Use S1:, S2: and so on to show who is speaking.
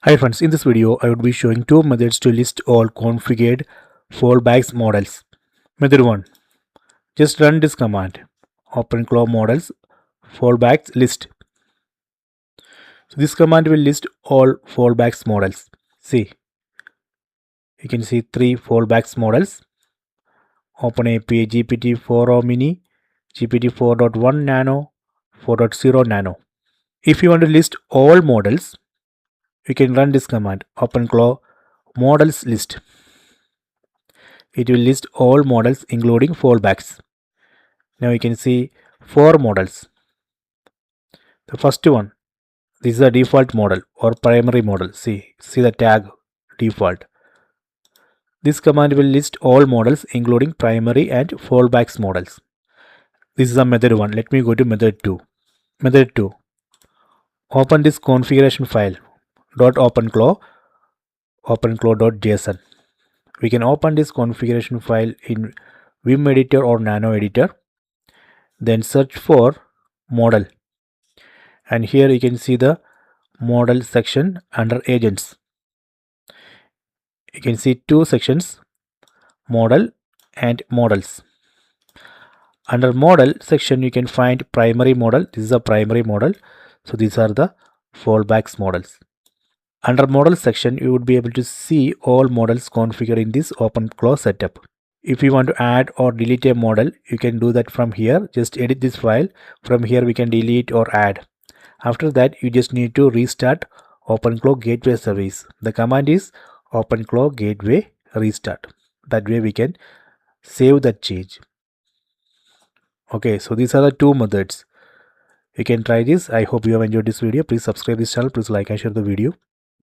S1: Hi friends, in this video I would be showing two methods to list all configured fallbacks models. Method 1. Just run this command. OpenClaw models fallbacks list. So this command will list all fallbacks models. See, you can see three fallbacks models. OpenAPI GPT-4o mini, GPT-4.1 nano, 4.0 nano. If you want to list all models, you can run this command OpenClaw models list. It will list all models including fallbacks. Now you can see four models. The first one, this is a default model or primary model. See the tag default. This command will list all models including primary and fallbacks models. This is a method 1. Let me go to method 2. Method 2. Open this configuration file .openclaw openclaw.json. We can open this configuration file in Vim editor or Nano editor. Then search for model, and here you can see the model section under agents. You can see two sections, model and models. Under model section you can find primary model. This is a primary model, so these are the fallbacks models. Under model section you would be able to see all models configured in this OpenClaw setup. If you want to add or delete a model, you can do that from here. Just edit this file. From here we can delete or add. After that, you just need to restart OpenClaw gateway service. The command is OpenClaw gateway restart. That way we can save that change. Okay, so these are the two methods. You can try this. I hope you have enjoyed this video. Please subscribe this channel. Please like and share the video.